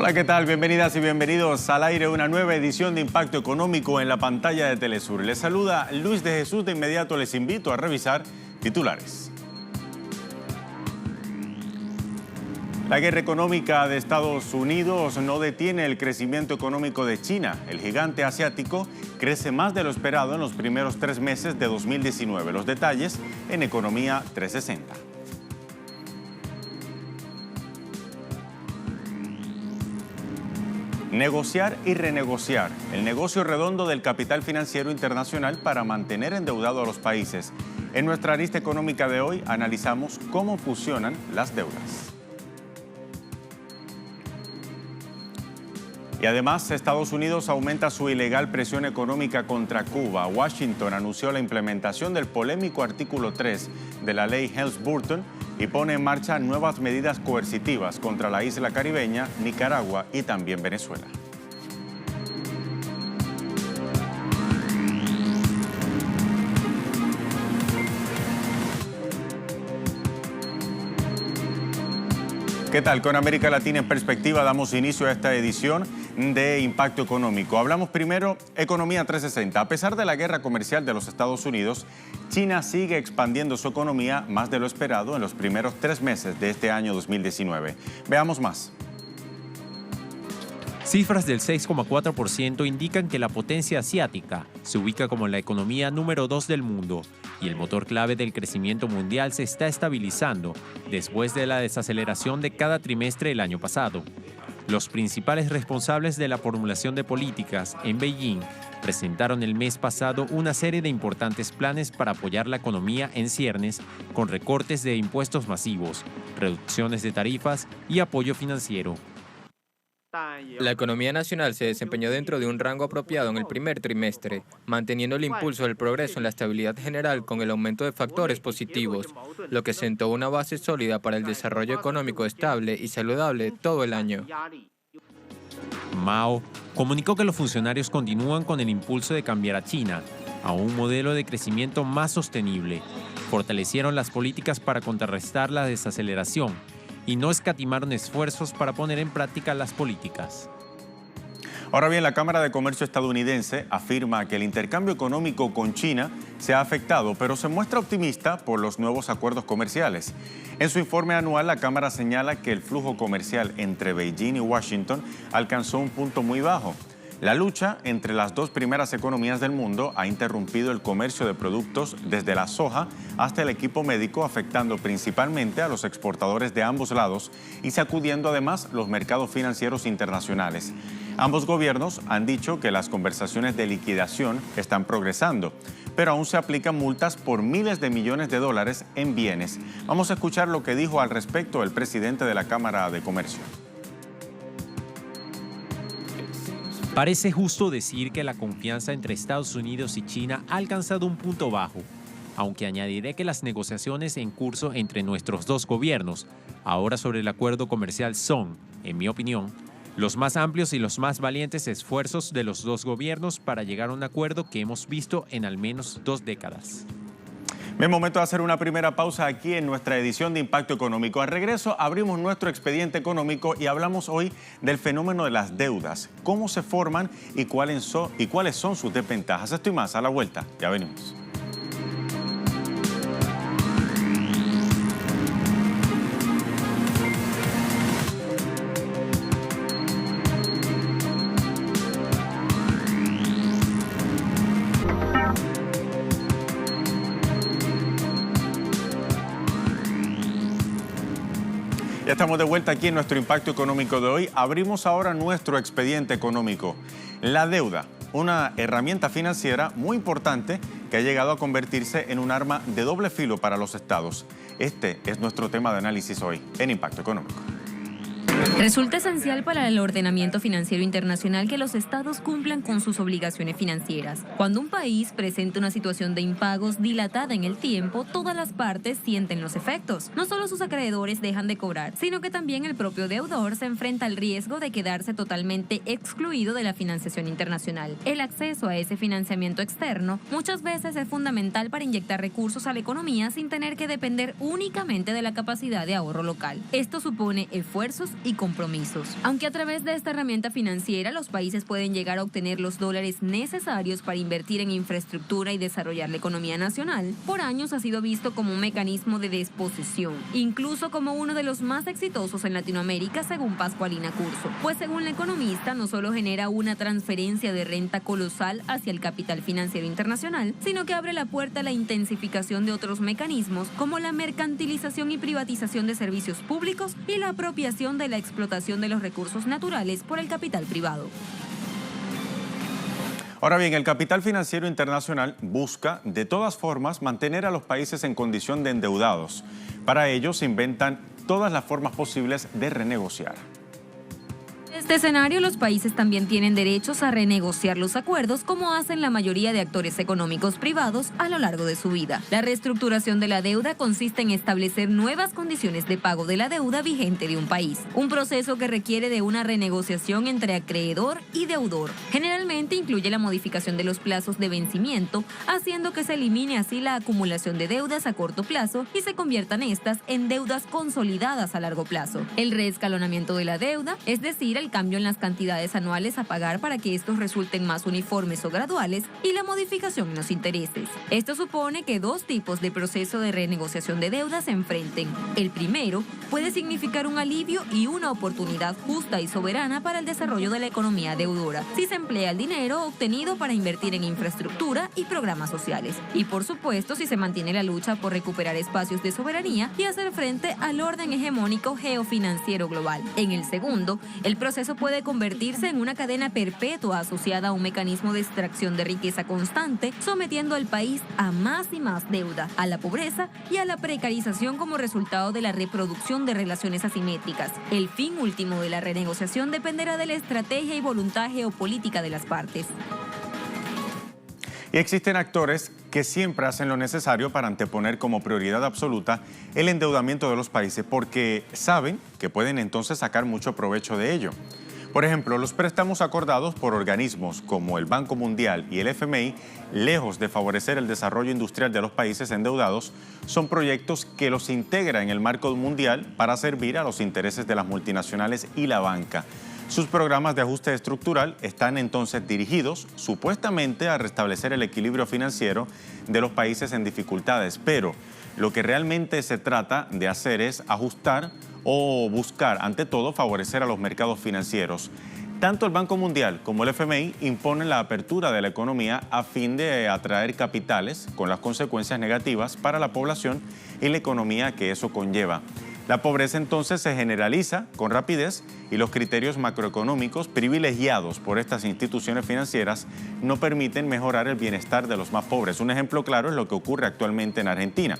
Hola, ¿qué tal? Bienvenidas y bienvenidos al aire, una nueva edición de Impacto Económico en la pantalla de Telesur. Les saluda Luis de Jesús. De inmediato les invito a revisar titulares. La guerra económica de Estados Unidos no detiene el crecimiento económico de China. El gigante asiático crece más de lo esperado en los primeros 3 meses de 2019. Los detalles en Economía 360. Negociar y renegociar, el negocio redondo del capital financiero internacional para mantener endeudado a los países. En nuestra arista económica de hoy analizamos cómo fusionan las deudas. Y además, Estados Unidos aumenta su ilegal presión económica contra Cuba. Washington anunció la implementación del polémico artículo 3 de la ley Helms-Burton y pone en marcha nuevas medidas coercitivas contra la isla caribeña, Nicaragua y también Venezuela. ¿Qué tal? Con América Latina en perspectiva damos inicio a esta edición de Impacto Económico. Hablamos primero Economía 360. A pesar de la guerra comercial de los Estados Unidos, China sigue expandiendo su economía más de lo esperado en los primeros 3 meses de este año 2019. Veamos más. Cifras del 6,4% indican que la potencia asiática se ubica como la economía número 2 del mundo y el motor clave del crecimiento mundial se está estabilizando después de la desaceleración de cada trimestre del año pasado. Los principales responsables de la formulación de políticas en Beijing presentaron el mes pasado una serie de importantes planes para apoyar la economía en ciernes con recortes de impuestos masivos, reducciones de tarifas y apoyo financiero. La economía nacional se desempeñó dentro de un rango apropiado en el primer trimestre, manteniendo el impulso del progreso en la estabilidad general con el aumento de factores positivos, lo que sentó una base sólida para el desarrollo económico estable y saludable todo el año. Mao comunicó que los funcionarios continúan con el impulso de cambiar a China a un modelo de crecimiento más sostenible. Fortalecieron las políticas para contrarrestar la desaceleración y no escatimaron esfuerzos para poner en práctica las políticas. Ahora bien, la Cámara de Comercio estadounidense afirma que el intercambio económico con China se ha afectado, pero se muestra optimista por los nuevos acuerdos comerciales. En su informe anual, la Cámara señala que el flujo comercial entre Beijing y Washington alcanzó un punto muy bajo. La lucha entre las dos primeras economías del mundo ha interrumpido el comercio de productos desde la soja hasta el equipo médico, afectando principalmente a los exportadores de ambos lados y sacudiendo además los mercados financieros internacionales. Ambos gobiernos han dicho que las conversaciones de liquidación están progresando, pero aún se aplican multas por miles de millones de dólares en bienes. Vamos a escuchar lo que dijo al respecto el presidente de la Cámara de Comercio. Parece justo decir que la confianza entre Estados Unidos y China ha alcanzado un punto bajo, aunque añadiré que las negociaciones en curso entre nuestros dos gobiernos, ahora sobre el acuerdo comercial, son, en mi opinión, los más amplios y los más valientes esfuerzos de los dos gobiernos para llegar a un acuerdo que hemos visto en al menos 2 décadas. Es momento de hacer una primera pausa aquí en nuestra edición de Impacto Económico. Al regreso abrimos nuestro expediente económico y hablamos hoy del fenómeno de las deudas, cómo se forman y cuáles son sus desventajas. Esto y más a la vuelta. Ya venimos. Ya estamos de vuelta aquí en nuestro Impacto Económico de hoy. Abrimos ahora nuestro expediente económico. La deuda, una herramienta financiera muy importante que ha llegado a convertirse en un arma de doble filo para los estados. Este es nuestro tema de análisis hoy en Impacto Económico. Resulta esencial para el ordenamiento financiero internacional que los estados cumplan con sus obligaciones financieras. Cuando un país presenta una situación de impagos dilatada en el tiempo, todas las partes sienten los efectos. No solo sus acreedores dejan de cobrar, sino que también el propio deudor se enfrenta al riesgo de quedarse totalmente excluido de la financiación internacional. El acceso a ese financiamiento externo muchas veces es fundamental para inyectar recursos a la economía sin tener que depender únicamente de la capacidad de ahorro local. Esto supone esfuerzos y y compromisos. Aunque a través de esta herramienta financiera los países pueden llegar a obtener los dólares necesarios para invertir en infraestructura y desarrollar la economía nacional, por años ha sido visto como un mecanismo de desposesión, incluso como uno de los más exitosos en Latinoamérica, según Pascualina Curso. Pues según la economista, no solo genera una transferencia de renta colosal hacia el capital financiero internacional, sino que abre la puerta a la intensificación de otros mecanismos como la mercantilización y privatización de servicios públicos y la apropiación de la explotación de los recursos naturales por el capital privado. Ahora bien, el capital financiero internacional busca, de todas formas, mantener a los países en condición de endeudados. Para ello, se inventan todas las formas posibles de renegociar. En este escenario, los países también tienen derechos a renegociar los acuerdos, como hacen la mayoría de actores económicos privados a lo largo de su vida. La reestructuración de la deuda consiste en establecer nuevas condiciones de pago de la deuda vigente de un país, un proceso que requiere de una renegociación entre acreedor y deudor. Generalmente incluye la modificación de los plazos de vencimiento, haciendo que se elimine así la acumulación de deudas a corto plazo y se conviertan estas en deudas consolidadas a largo plazo. El reescalonamiento de la deuda, es decir, el cambio en las cantidades anuales a pagar para que estos resulten más uniformes o graduales, y la modificación en los intereses. Esto supone que dos tipos de proceso de renegociación de deuda se enfrenten. El primero puede significar un alivio y una oportunidad justa y soberana para el desarrollo de la economía deudora, si se emplea el dinero obtenido para invertir en infraestructura y programas sociales. Y por supuesto, si se mantiene la lucha por recuperar espacios de soberanía y hacer frente al orden hegemónico geofinanciero global. En el segundo, el proceso puede convertirse en una cadena perpetua asociada a un mecanismo de extracción de riqueza constante, sometiendo al país a más y más deuda, a la pobreza y a la precarización como resultado de la reproducción de relaciones asimétricas. El fin último de la renegociación dependerá de la estrategia y voluntad geopolítica de las partes. Y existen actores que siempre hacen lo necesario para anteponer como prioridad absoluta el endeudamiento de los países porque saben que pueden entonces sacar mucho provecho de ello. Por ejemplo, los préstamos acordados por organismos como el Banco Mundial y el FMI, lejos de favorecer el desarrollo industrial de los países endeudados, son proyectos que los integra en el marco mundial para servir a los intereses de las multinacionales y la banca. Sus programas de ajuste estructural están entonces dirigidos supuestamente a restablecer el equilibrio financiero de los países en dificultades, pero lo que realmente se trata de hacer es ajustar o buscar, ante todo, favorecer a los mercados financieros. Tanto el Banco Mundial como el FMI imponen la apertura de la economía a fin de atraer capitales con las consecuencias negativas para la población y la economía que eso conlleva. La pobreza entonces se generaliza con rapidez y los criterios macroeconómicos privilegiados por estas instituciones financieras no permiten mejorar el bienestar de los más pobres. Un ejemplo claro es lo que ocurre actualmente en Argentina.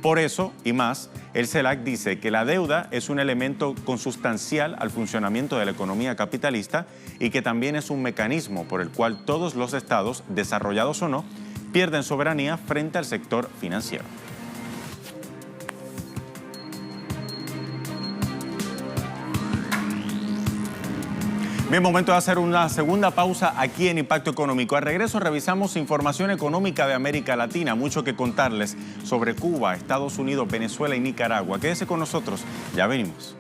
Por eso y más, el CELAC dice que la deuda es un elemento consustancial al funcionamiento de la economía capitalista y que también es un mecanismo por el cual todos los estados, desarrollados o no, pierden soberanía frente al sector financiero. Bien, momento de hacer una segunda pausa aquí en Impacto Económico. Al regreso revisamos información económica de América Latina, mucho que contarles sobre Cuba, Estados Unidos, Venezuela y Nicaragua. Quédese con nosotros, ya venimos.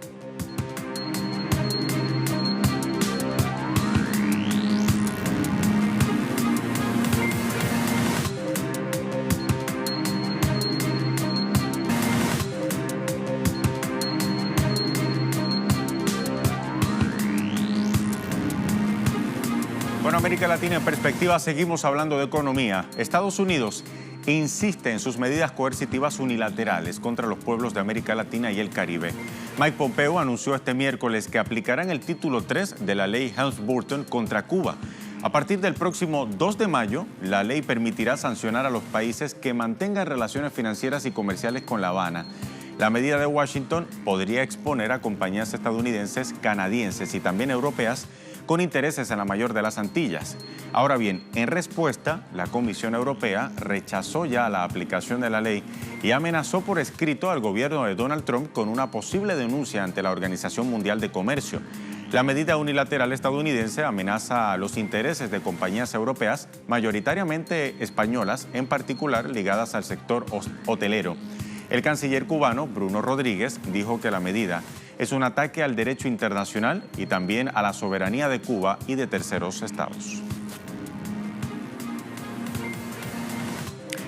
Bueno, América Latina en perspectiva, seguimos hablando de economía. Estados Unidos insiste en sus medidas coercitivas unilaterales contra los pueblos de América Latina y el Caribe. Mike Pompeo anunció este miércoles que aplicarán el título 3 de la ley Helms-Burton contra Cuba. A partir del próximo 2 de mayo, la ley permitirá sancionar a los países que mantengan relaciones financieras y comerciales con La Habana. La medida de Washington podría exponer a compañías estadounidenses, canadienses y también europeas con intereses en la mayor de las Antillas. Ahora bien, en respuesta, la Comisión Europea rechazó ya la aplicación de la ley y amenazó por escrito al gobierno de Donald Trump con una posible denuncia ante la Organización Mundial de Comercio. La medida unilateral estadounidense amenaza a los intereses de compañías europeas, mayoritariamente españolas, en particular ligadas al sector hotelero. El canciller cubano, Bruno Rodríguez, dijo que la medida es un ataque al derecho internacional y también a la soberanía de Cuba y de terceros estados.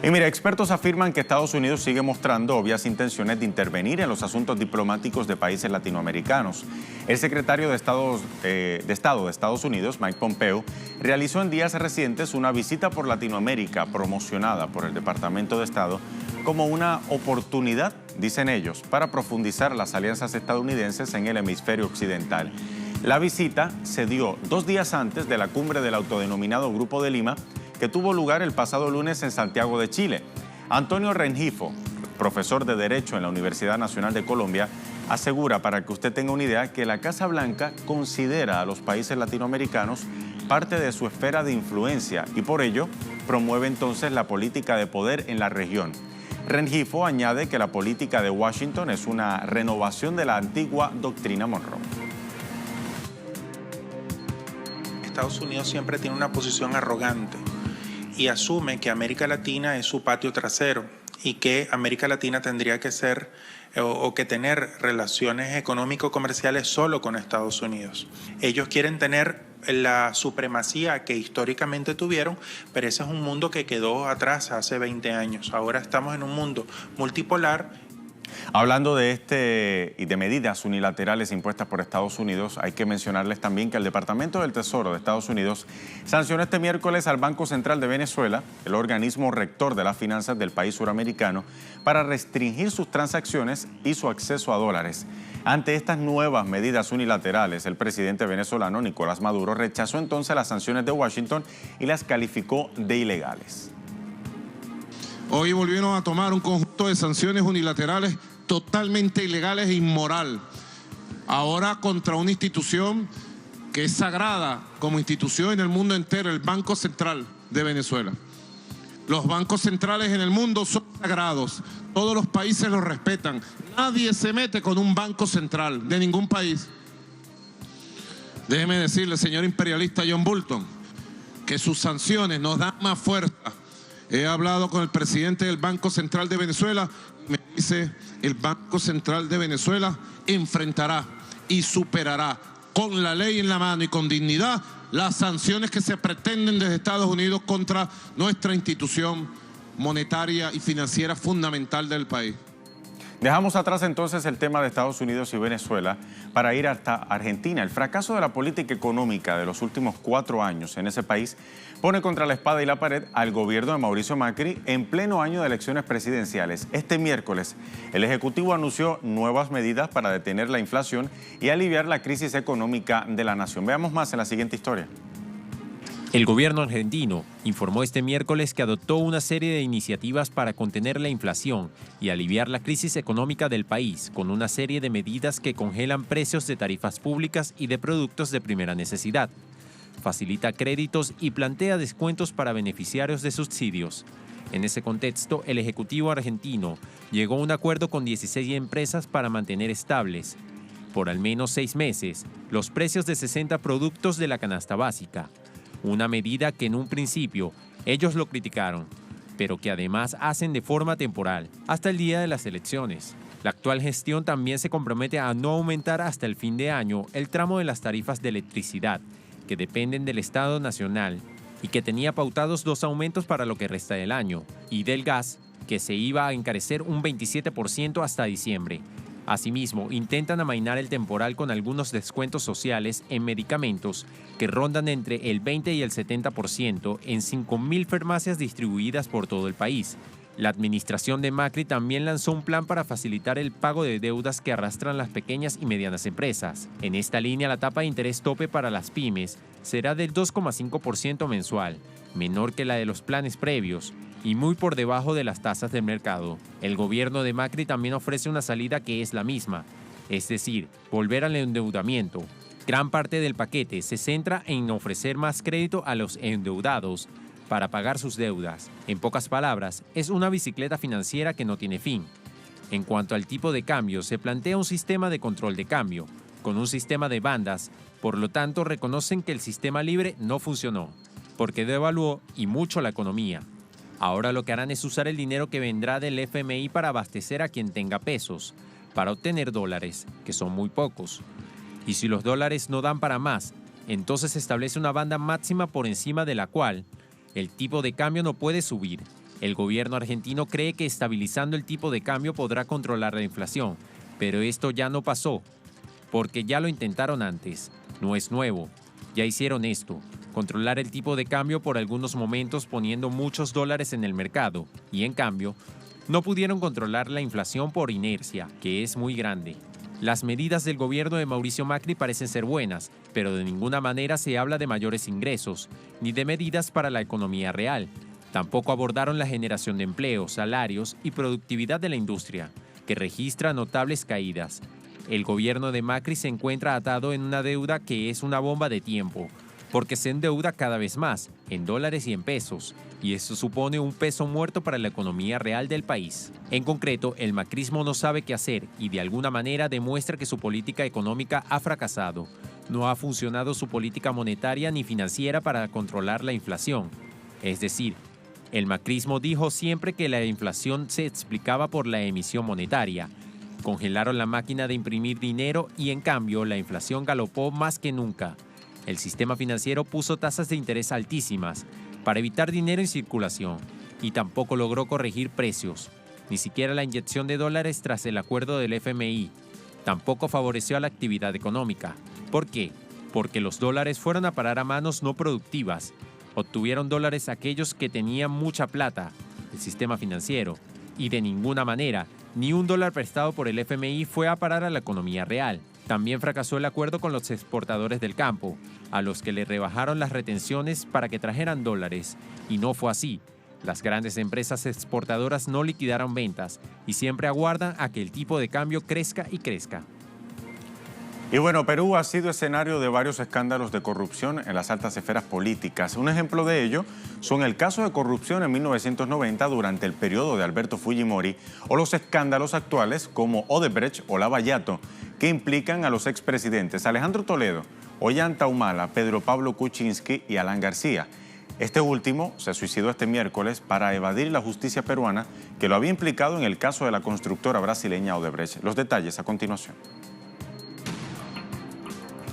Y mira, expertos afirman que Estados Unidos sigue mostrando obvias intenciones de intervenir en los asuntos diplomáticos de países latinoamericanos. El secretario de Estado de Estados Unidos, Mike Pompeo, realizó en días recientes una visita por Latinoamérica promocionada por el Departamento de Estado como una oportunidad, dicen ellos, para profundizar las alianzas estadounidenses en el hemisferio occidental. La visita se dio 2 días antes de la cumbre del autodenominado Grupo de Lima, que tuvo lugar el pasado lunes en Santiago de Chile. Antonio Rengifo, profesor de Derecho en la Universidad Nacional de Colombia, asegura, para que usted tenga una idea, que la Casa Blanca considera a los países latinoamericanos parte de su esfera de influencia y por ello promueve entonces la política de poder en la región. Rengifo añade que la política de Washington es una renovación de la antigua doctrina Monroe. Estados Unidos siempre tiene una posición arrogante y asume que América Latina es su patio trasero y que América Latina tendría que ser o que tener relaciones económico-comerciales solo con Estados Unidos. Ellos quieren tener la supremacía que históricamente tuvieron, pero ese es un mundo que quedó atrás hace 20 años. Ahora estamos en un mundo multipolar. Hablando de y de medidas unilaterales impuestas por Estados Unidos, hay que mencionarles también que el Departamento del Tesoro de Estados Unidos sancionó este miércoles al Banco Central de Venezuela, el organismo rector de las finanzas del país suramericano, para restringir sus transacciones y su acceso a dólares. Ante estas nuevas medidas unilaterales, el presidente venezolano Nicolás Maduro rechazó entonces las sanciones de Washington y las calificó de ilegales. Hoy volvieron a tomar un conjunto de sanciones unilaterales totalmente ilegales e inmoral. Ahora contra una institución que es sagrada como institución en el mundo entero, el Banco Central de Venezuela. Los bancos centrales en el mundo son sagrados. Todos los países los respetan. Nadie se mete con un banco central de ningún país. Déjeme decirle, señor imperialista John Bolton, que sus sanciones nos dan más fuerza. He hablado con el presidente del Banco Central de Venezuela y me dice, el Banco Central de Venezuela enfrentará y superará con la ley en la mano y con dignidad las sanciones que se pretenden desde Estados Unidos contra nuestra institución monetaria y financiera fundamental del país. Dejamos atrás entonces el tema de Estados Unidos y Venezuela para ir hasta Argentina. El fracaso de la política económica de los últimos 4 años en ese país pone contra la espada y la pared al gobierno de Mauricio Macri en pleno año de elecciones presidenciales. Este miércoles, el Ejecutivo anunció nuevas medidas para detener la inflación y aliviar la crisis económica de la nación. Veamos más en la siguiente historia. El gobierno argentino informó este miércoles que adoptó una serie de iniciativas para contener la inflación y aliviar la crisis económica del país, con una serie de medidas que congelan precios de tarifas públicas y de productos de primera necesidad. Facilita créditos y plantea descuentos para beneficiarios de subsidios. En ese contexto, el Ejecutivo argentino llegó a un acuerdo con 16 empresas para mantener estables, por al menos 6 meses, los precios de 60 productos de la canasta básica. Una medida que en un principio ellos lo criticaron, pero que además hacen de forma temporal, hasta el día de las elecciones. La actual gestión también se compromete a no aumentar hasta el fin de año el tramo de las tarifas de electricidad, que dependen del Estado Nacional, y que tenía pautados 2 aumentos para lo que resta del año, y del gas, que se iba a encarecer un 27% hasta diciembre. Asimismo, intentan amainar el temporal con algunos descuentos sociales en medicamentos que rondan entre el 20 y el 70% en 5.000 farmacias distribuidas por todo el país. La administración de Macri también lanzó un plan para facilitar el pago de deudas que arrastran las pequeñas y medianas empresas. En esta línea, la tasa de interés tope para las pymes será del 2,5% mensual, menor que la de los planes previos y muy por debajo de las tasas del mercado. El gobierno de Macri también ofrece una salida que es la misma, es decir, volver al endeudamiento. Gran parte del paquete se centra en ofrecer más crédito a los endeudados para pagar sus deudas. En pocas palabras, es una bicicleta financiera que no tiene fin. En cuanto al tipo de cambio, se plantea un sistema de control de cambio, con un sistema de bandas, por lo tanto reconocen que el sistema libre no funcionó, porque devaluó y mucho la economía. Ahora lo que harán es usar el dinero que vendrá del FMI para abastecer a quien tenga pesos. para obtener dólares, que son muy pocos. Y si los dólares no dan para más, entonces se establece una banda máxima por encima de la cual el tipo de cambio no puede subir. El gobierno argentino cree que estabilizando el tipo de cambio podrá controlar la inflación, pero esto ya no pasó, porque ya lo intentaron antes. No es nuevo, ya hicieron esto, controlar el tipo de cambio por algunos momentos poniendo muchos dólares en el mercado, y en cambio, no pudieron controlar la inflación por inercia, que es muy grande. Las medidas del gobierno de Mauricio Macri parecen ser buenas, pero de ninguna manera se habla de mayores ingresos, ni de medidas para la economía real. Tampoco abordaron la generación de empleo, salarios y productividad de la industria, que registra notables caídas. El gobierno de Macri se encuentra atado en una deuda que es una bomba de tiempo, porque se endeuda cada vez más, en dólares y en pesos, y eso supone un peso muerto para la economía real del país. En concreto, el macrismo no sabe qué hacer y de alguna manera demuestra que su política económica ha fracasado. No ha funcionado su política monetaria ni financiera para controlar la inflación. Es decir, el macrismo dijo siempre que la inflación se explicaba por la emisión monetaria. Congelaron la máquina de imprimir dinero y en cambio la inflación galopó más que nunca. El sistema financiero puso tasas de interés altísimas para evitar dinero en circulación y tampoco logró corregir precios. Ni siquiera la inyección de dólares tras el acuerdo del FMI tampoco favoreció a la actividad económica. ¿Por qué? Porque los dólares fueron a parar a manos no productivas. Obtuvieron dólares aquellos que tenían mucha plata, el sistema financiero, y de ninguna manera, ni un dólar prestado por el FMI fue a parar a la economía real. También fracasó el acuerdo con los exportadores del campo, a los que le rebajaron las retenciones para que trajeran dólares, y no fue así. Las grandes empresas exportadoras no liquidaron ventas y siempre aguardan a que el tipo de cambio crezca y crezca. Y bueno, Perú ha sido escenario de varios escándalos de corrupción en las altas esferas políticas. Un ejemplo de ello son el caso de corrupción en 1990 durante el periodo de Alberto Fujimori o los escándalos actuales como Odebrecht o Lavallato, que implican a los expresidentes Alejandro Toledo, Ollanta Humala, Pedro Pablo Kuczynski y Alan García. Este último se suicidó este miércoles para evadir la justicia peruana que lo había implicado en el caso de la constructora brasileña Odebrecht. Los detalles a continuación.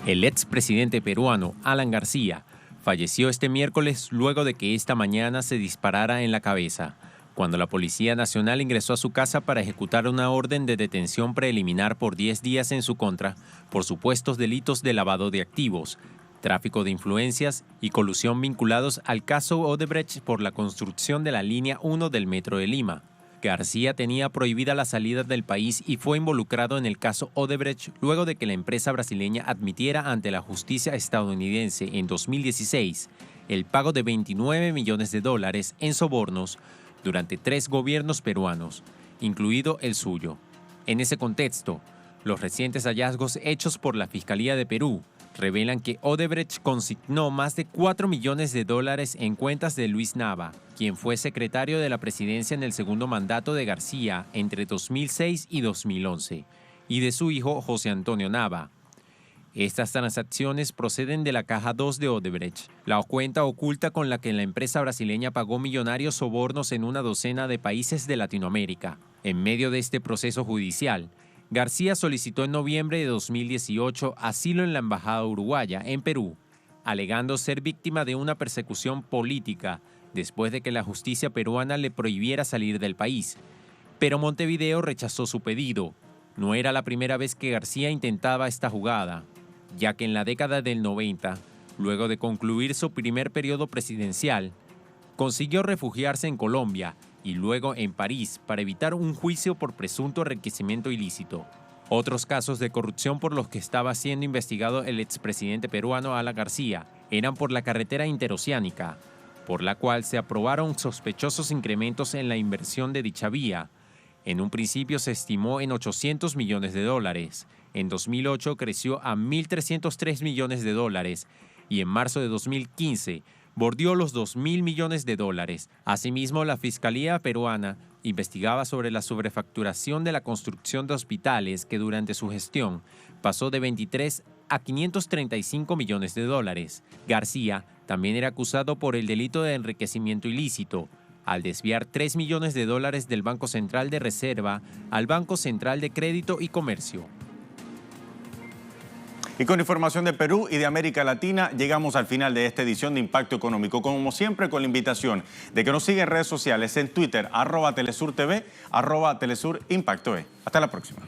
El expresidente peruano Alan García falleció este miércoles luego de que esta mañana se disparara en la cabeza, cuando la Policía Nacional ingresó a su casa para ejecutar una orden de detención preliminar por 10 días en su contra por supuestos delitos de lavado de activos, tráfico de influencias y colusión vinculados al caso Odebrecht por la construcción de la línea 1 del Metro de Lima. García tenía prohibida la salida del país y fue involucrado en el caso Odebrecht luego de que la empresa brasileña admitiera ante la justicia estadounidense en 2016 el pago de $29 millones en sobornos durante 3 gobiernos peruanos, incluido el suyo. En ese contexto, los recientes hallazgos hechos por la Fiscalía de Perú revelan que Odebrecht consignó más de $4 millones en cuentas de Luis Nava, quien fue secretario de la presidencia en el segundo mandato de García entre 2006 y 2011, y de su hijo José Antonio Nava. Estas transacciones proceden de la Caja 2 de Odebrecht, la cuenta oculta con la que la empresa brasileña pagó millonarios sobornos en una docena de países de Latinoamérica. En medio de este proceso judicial, García solicitó en noviembre de 2018 asilo en la Embajada Uruguaya, en Perú, alegando ser víctima de una persecución política después de que la justicia peruana le prohibiera salir del país. Pero Montevideo rechazó su pedido. No era la primera vez que García intentaba esta jugada, ya que en la década del 90, luego de concluir su primer periodo presidencial, consiguió refugiarse en Colombia y luego en París para evitar un juicio por presunto enriquecimiento ilícito. Otros casos de corrupción por los que estaba siendo investigado el expresidente peruano Alan García eran por la carretera interoceánica, por la cual se aprobaron sospechosos incrementos en la inversión de dicha vía. En un principio se estimó en $800 millones. En 2008 creció a $1.303 millones y en marzo de 2015 bordeó los $2.000 millones. Asimismo, la Fiscalía peruana investigaba sobre la sobrefacturación de la construcción de hospitales que durante su gestión pasó de 23 a $535 millones. García también era acusado por el delito de enriquecimiento ilícito, al desviar $3 millones del Banco Central de Reserva al Banco Central de Crédito y Comercio. Y con información de Perú y de América Latina, llegamos al final de esta edición de Impacto Económico. Como siempre, con la invitación de que nos sigan en redes sociales, en Twitter, @TelesurTV, @TelesurImpactoE. Hasta la próxima.